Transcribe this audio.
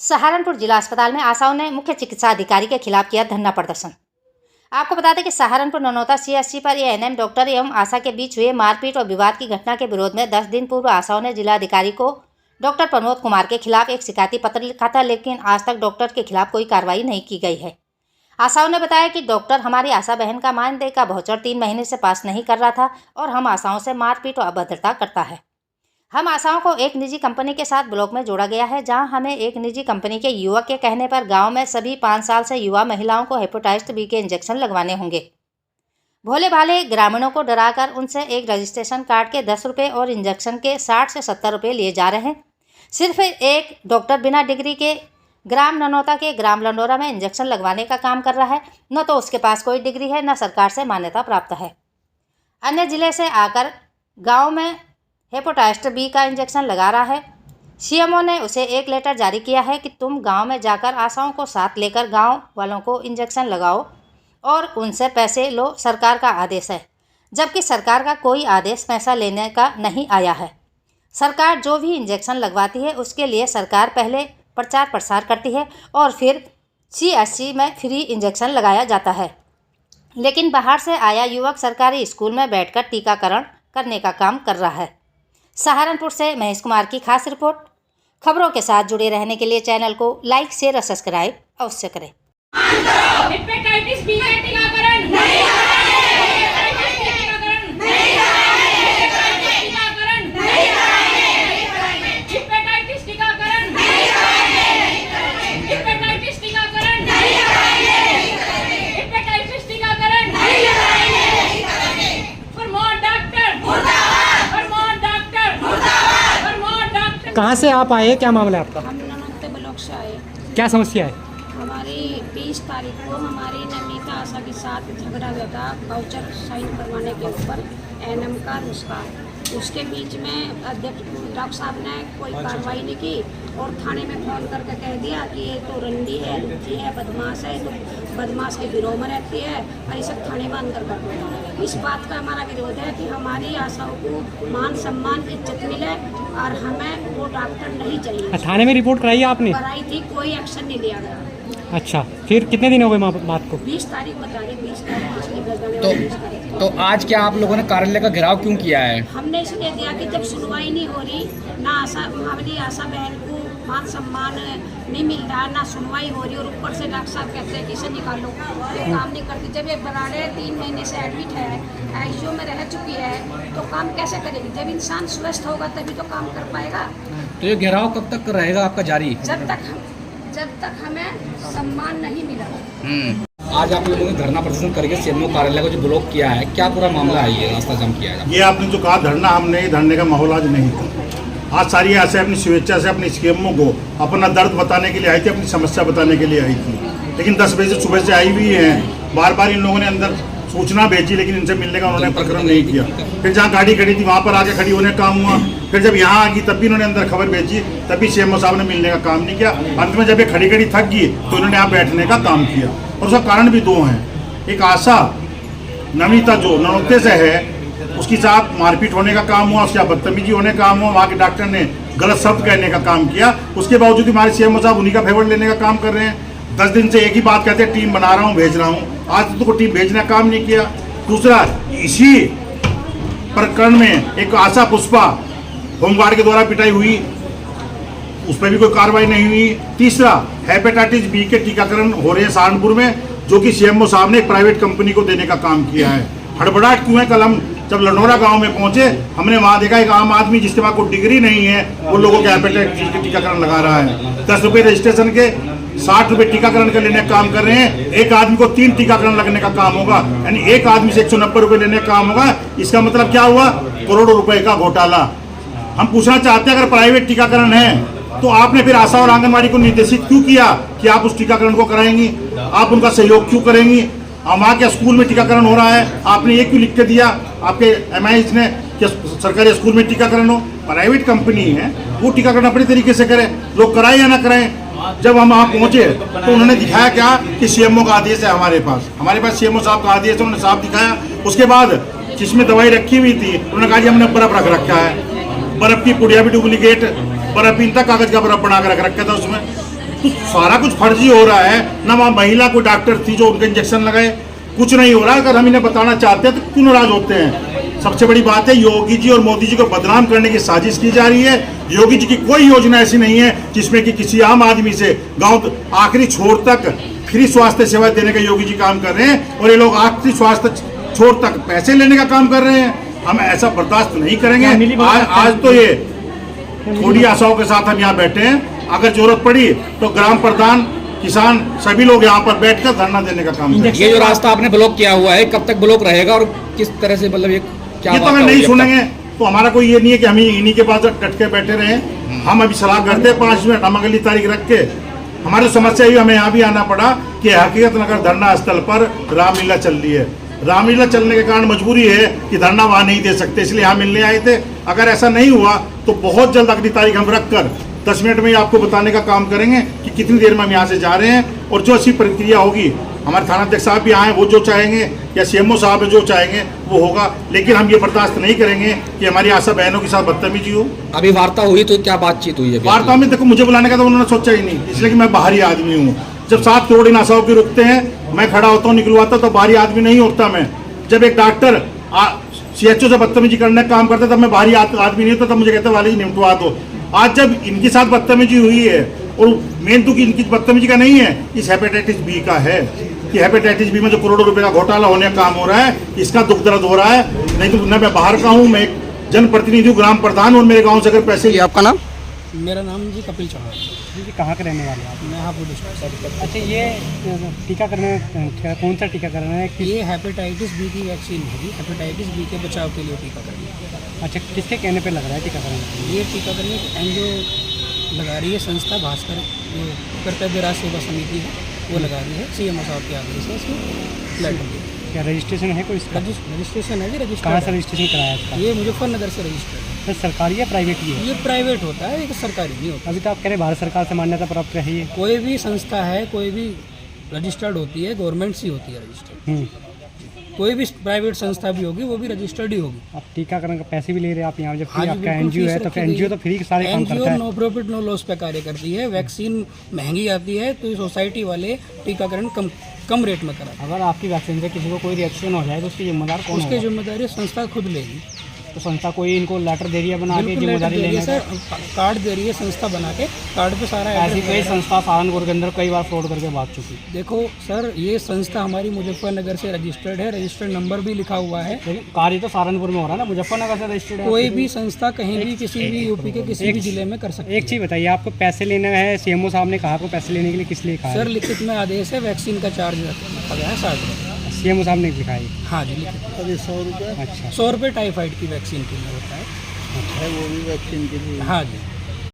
सहारनपुर जिला अस्पताल में आशाओं ने मुख्य चिकित्सा अधिकारी के खिलाफ किया धरना प्रदर्शन। आपको बता दें कि सहारनपुर ननौता सीएचसी पर एएनएम डॉक्टर एवं आशा के बीच हुए मारपीट और विवाद की घटना के विरोध में 10 दिन पूर्व आशाओं ने जिलाधिकारी को डॉक्टर प्रमोद कुमार के खिलाफ एक शिकायती पत्र लिखा था, लेकिन आज तक डॉक्टर के खिलाफ कोई कार्रवाई नहीं की गई है। आशाओं ने बताया कि डॉक्टर हमारी आशा बहन का मानदेय का वाउचर 3 महीने से पास नहीं कर रहा था और हम आशाओं से मारपीट और अभद्रता करता है। हम आशाओं को एक निजी कंपनी के साथ ब्लॉक में जोड़ा गया है, जहां हमें एक निजी कंपनी के युवक के कहने पर गांव में सभी 5 साल से युवा महिलाओं को हेपेटाइटिस बी के इंजेक्शन लगवाने होंगे। भोले भाले ग्रामीणों को डराकर उनसे एक रजिस्ट्रेशन कार्ड के 10 रुपये और इंजेक्शन के 60 से 70 रुपये लिए जा रहे हैं। सिर्फ एक डॉक्टर बिना डिग्री के ग्राम ननौता के ग्राम लंडोरा में इंजेक्शन लगवाने का काम कर रहा है। न तो उसके पास कोई डिग्री है, न सरकार से मान्यता प्राप्त है। अन्य जिले से आकर गाँव में हेपेटाइटिस बी का इंजेक्शन लगा रहा है। सीएमओ ने उसे एक लेटर जारी किया है कि तुम गांव में जाकर आशाओं को साथ लेकर गांव वालों को इंजेक्शन लगाओ और उनसे पैसे लो। सरकार का आदेश है, जबकि सरकार का कोई आदेश पैसा लेने का नहीं आया है। सरकार जो भी इंजेक्शन लगवाती है उसके लिए सरकार पहले प्रचार प्रसार करती है और फिर सीएचसी में फ्री इंजेक्शन लगाया जाता है, लेकिन बाहर से आया युवक सरकारी स्कूल में बैठकर टीकाकरण करने का काम कर रहा है। सहारनपुर से महेश कुमार की खास रिपोर्ट। खबरों के साथ जुड़े रहने के लिए चैनल को लाइक, शेयर और सब्सक्राइब अवश्य करें। हेपेटाइटिस बी का टीकाकरण नहीं हो रहा है। हेपेटाइटिस टीकाकरण नहीं हो रहा है। हेपेटाइटिस टीकाकरण नहीं हो रहा है। हेपेटाइटिस टीकाकरण नहीं हो रहा है। हेपेटाइटिस टीकाकरण नहीं हो रहा है। प्रमोद डॉक्टर मुर्दाबाद, प्रमोद डॉक्टर मुर्दाबाद, प्रमोद डॉक्टर। कहाँ से आप आए, क्या मामला है आपका? हम ननौते ब्लॉक से आए। क्या समस्या है? हमारी 20 तारीख को हमारी नमिता आशा के साथ झगड़ा हुआ था वाउचर साइन करवाने के ऊपर एएनएम का नुस्खा। उसके बीच में अध्यक्ष डॉक्टर साहब ने कोई कार्रवाई नहीं की और थाने में फ़ोन करके कह दिया कि ये तो रंडी है, लुच्ची है, बदमाश है, तो बदमाश के गिरोह में रहती है और ये सब थाने में अंदर कर दो। इस बात का हमारा विरोध है कि हमारी आशाओं को मान सम्मान इज्जत मिले और हमें वो डॉक्टर नहीं चाहिए। थाने में रिपोर्ट कराई आपने? कराई थी, कोई एक्शन नहीं लिया गया। अच्छा, फिर कितने दिन हो गए बात को? 20 तारीख बता रही, 20 तारीख पिछली गजगाने। तो आज क्या आप लोगों ने कार्यालय का घेराव क्यों किया है? हमने इसलिए दिया कि जब सुनवाई नहीं हो रही, ना आशा हमारी आशा बहन को मान सम्मान नहीं मिल रहा, ना सुनवाई हो रही और ऊपर से डॉक्टर साहब कहते हैं कि इसे निकालो, ये काम नहीं करती। जब ये बराड़े 3 महीने से एडमिट है, आईसीयू में रह चुकी है, तो काम कैसे करेगी? जब इंसान स्वस्थ होगा तभी तो काम कर पाएगा। तो ये घेराव कब तक रहेगा आपका जारी? जब तक हमें सम्मान नहीं मिला। आज आप लोगों ने धरना प्रदर्शन करके सीएमओ कार्यालय को जो ब्लॉक किया है, क्या पूरा मामला है? ये रास्ता जाम किया है? ये आपने जो कहा धरना, हमने धरने का माहौल आज नहीं था। आज सारी ऐसे अपनी स्वेच्छा से अपने सीएमओ को अपना दर्द बताने के लिए आई थी, अपनी समस्या बताने के लिए आई थी, लेकिन 10 बजे से सुबह से आई हुई हैं। बार बार इन लोगों ने अंदर सूचना भेजी, लेकिन इनसे मिलने का उन्होंने प्रकरण नहीं किया। फिर जहाँ गाड़ी खड़ी थी वहाँ पर आके खड़ी होने का काम हुआ। फिर जब यहाँ आ गई तब भी इन्होंने अंदर खबर भेजी, तब भी सीएमओ साहब ने मिलने का काम नहीं किया। अंत में जब ये खड़ी खड़ी थक गई तो इन्होंने यहाँ बैठने का काम किया। और उसका कारण भी 2 हैं। एक आशा नमिता जो ननौते से है, उसके साथ मारपीट होने का काम हुआ, उसके साथ बदतमीजी होने का काम हुआ, वहाँ के डॉक्टर ने गलत शब्द कहने का काम किया। उसके बावजूद हमारे सीएमओ साहब उन्हीं का फेवर लेने का काम कर रहे हैं। 10 दिन से एक ही बात कहते हैं, टीम बना रहा हूँ, भेज रहा हूँ। आज तो टीम भेजने का काम नहीं किया। दूसरा, इसी प्रकरण में एक आशा पुष्पा होमगार्ड के द्वारा पिटाई हुई, उस पर भी कोई कार्रवाई नहीं हुई। तीसरा, हेपेटाइटिस बी के टीकाकरण हो रहे हैं सहारनपुर में, जो कि सीएमओ साहब ने एक प्राइवेट कंपनी को देने का काम किया है। हड़बड़ाहट क्यों है? कल हम जब लंडोरा गांव में पहुंचे, हमने वहां देखा एक आम आदमी जिसके पास कोई डिग्री नहीं है, वो लोगों के हेपेटाइटिस के टीकाकरण लगा रहा है। 10 रुपये रजिस्ट्रेशन के, 60 रुपये टीकाकरण का लेने का काम कर रहे हैं। एक आदमी को 3 टीकाकरण लगने का काम होगा, यानी एक आदमी से 190 रुपये लेने का काम होगा। इसका मतलब क्या हुआ? करोड़ों रुपए का घोटाला। हम पूछना चाहते हैं, अगर प्राइवेट टीकाकरण है तो आपने फिर आशा और आंगनबाड़ी को निर्देशित क्यों किया कि आप उस टीकाकरण को कराएंगी? आप उनका सहयोग क्यों करेंगी? वहाँ के स्कूल में टीकाकरण हो रहा है, आपने ये क्यों लिख के दिया आपके एमआईएस ने कि सरकारी स्कूल में टीकाकरण हो? प्राइवेट कंपनी है, वो टीकाकरण अपने तरीके से करे, लोग कराएं या ना कराएं। जब हम वहाँ पहुँचे तो उन्होंने दिखाया क्या कि सीएमओ का आदेश है हमारे पास सीएमओ साहब का आदेश है, उन्होंने साफ दिखाया। उसके बाद जिसमें दवाई रखी हुई थी उन्होंने कहा जी हमने बर्फ रख रखा है, बर्फ की पुड़िया भी डुप्लीकेट, बर्फ इन तक कागज का बर्फ बना कर रख रखा था उसमें। तो सारा कुछ फर्जी हो रहा है ना। वहाँ महिला कोई डॉक्टर थी जो उनके इंजेक्शन लगाए, कुछ नहीं हो रहा। अगर हम इन्हें बताना चाहते हैं तो क्यों नाराज होते हैं। सबसे बड़ी बात है, योगी जी और मोदी जी को बदनाम करने की साजिश की जा रही है। योगी जी की कोई योजना ऐसी नहीं है जिसमें कि किसी आम आदमी से गांव आखिरी छोर तक फ्री स्वास्थ्य सेवा देने का योगी जी काम कर रहे हैं, और ये लोग आखिरी स्वास्थ्य छोर तक पैसे लेने का काम कर रहे हैं। हम ऐसा बर्दाश्त नहीं करेंगे। आज तो ये थोड़ी आशाओं के साथ हम यहाँ बैठे हैं। अगर जरूरत पड़ी तो ग्राम प्रधान, किसान, सभी लोग यहाँ पर बैठकर धरना देने का काम करेंगे। ये जो रास्ता आपने ब्लॉक किया हुआ है, कब तक ब्लॉक रहेगा और किस तरह से, मतलब ये क्या ये तो वार्ता हम नहीं होगी अब तक? सुनेंगे तो हमारा कोई ये नहीं है कि हम इन्हीं के पास डट के बैठे रहें। हम अभी सलाह करते हैं 5 मिनट, हम अगली तारीख रख के। हमारी समस्या ही हमें यहाँ भी आना पड़ा कि हकीकत नगर धरना स्थल पर रामलीला चल रही है। रामलीला चलने के कारण मजबूरी है कि धरना वहाँ नहीं दे सकते, इसलिए यहाँ मिलने आए थे। अगर ऐसा नहीं हुआ तो बहुत जल्द अगली तारीख हम रख कर 10 मिनट में ही आपको बताने का काम करेंगे कि कितनी देर में हम यहाँ से जा रहे हैं। और जो ऐसी प्रक्रिया होगी, हमारे थानाध्यक्ष साहब भी आए, वो जो चाहेंगे, या सीएमओ साहब जो चाहेंगे वो होगा। लेकिन हम ये बर्दाश्त नहीं करेंगे कि हमारी आशा बहनों के साथ बदतमीजी हो। अभी वार्ता हुई तो क्या बातचीत हुई है? वार्ता में देखो, मुझे बुलाने का तो उन्होंने सोचा ही नहीं, इसलिए कि मैं बाहरी आदमी हूँ। जब 7 करोड़ इन आशाओं के रुकते हैं, मैं खड़ा होता हूँ, निकलवाता, तो बाहरी आदमी नहीं होता मैं। जब एक डॉक्टर CHO से बदतमीजी करने का काम करता, तब मैं बाहरी आदमी नहीं होता, तब मुझे कहते वाले जी निपटवा दो। आज जब इनके साथ बदतमीजी हुई है, और मेन दुख इनकी बदतमीजी का नहीं है, इस हेपेटाइटिस बी का है कि हेपेटाइटिस बी में जो करोड़ों रुपए का घोटाला होने का काम हो रहा है, इसका दुख दर्द हो रहा है। नहीं तो न मैं बाहर का हूँ, मैं एक जनप्रतिनिधि हूँ, ग्राम प्रधान, और मेरे गाँव से अगर पैसे। आपका नाम? मेरा नाम जी कपिल चौहान। जी कहाँ के रहने वाले हैं आप? मैं हापुड़ डिस्ट्रिक्ट। अच्छा, ये टीकाकरण कौन सा टीकाकरण है? ये हेपेटाइटिस बी की वैक्सीन है। हेपेटाइटिस बी के बचाव के लिए टीकाकरण है। अच्छा, किसके कहने पे लग रहा है टीकाकरण? ये टीकाकरण एक एनजीओ लगा रही है, संस्था भास्कर जो कर्तव्य राज सेवा समिति है, वो लगा रही है। CMO साहब के आदेश से इसमें लेटर दिया। क्या रजिस्ट्रेशन है कोई इसका? रजिस्ट्रेशन है जी, कहाँ रजिस्टर। से रजिस्ट्रेशन कराया इसका? ये मुजफ्फरनगर से रजिस्टर्ड है। तो सरकारी या प्राइवेट ही है? ये प्राइवेट होता है, एक सरकारी नहीं होता। अभी तो आप कह रहे भारत सरकार से मान्यता प्राप्त है ये। कोई भी संस्था है, कोई भी रजिस्टर्ड होती है, गवर्नमेंट से होती है रजिस्टर्ड। कोई भी प्राइवेट संस्था भी होगी, वो भी रजिस्टर्ड ही होगी। आप टीकाकरण का पैसे भी ले रहे हैं आप यहाँ, जब हाँ जी, आपका बिल्कुल NGO है फीस तो रखी NGO गई तो फ्री के सारे काम NGO करता है। नो प्रॉफिट नो लॉस पे कार्य करती है। वैक्सीन महंगी आती है तो सोसाइटी वाले टीकाकरण कम रेट में करा। अगर आपकी वैक्सीन से किसी को कोई रिएक्शन हो जाए तो उसकी जिम्मेदार कौन उसकी होगा? जिम्मेदारी संस्था खुद लेगी। तो संस्था कोई इनको लेटर दे रही है बना के बिल्कुल लेटर जिम्मेदारी दे रही लेने है का? सर, कार्ड दे रही है संस्था बना के, कार्ड पे सारा ऐसी एड्रेस कई वगैरह। संस्था सहारनपुर के अंदर कई बार फ्रॉड करके भाग चुकी। देखो सर, ये संस्था हमारी मुजफ्फरनगर से रजिस्टर्ड है, रजिस्टर्ड नंबर भी लिखा हुआ है। लेकिन कार्य तो सहारनपुर में हो रहा है ना, मुजफ्फरनगर से रजिस्टर्ड है। कोई भी संस्था कहीं भी किसी भी यूपी के किसी भी जिले में कर सकती है। एक चीज़ बताइए, आपको पैसे लेने हैं, CMO साहब ने कहा आपको पैसे लेने के लिए किस लिए कहा? सर लिखित में आदेश है, वैक्सीन का चार्ज रखा गया है 60 रुपये। CMO साहब ने लिखा है? हाँ जी, लिखित। 100 रुपये। अच्छा, 100 रुपये टाइफाइड की वैक्सीन के लिए होता है। वो भी वैक्सीन के लिए। हाँ जी।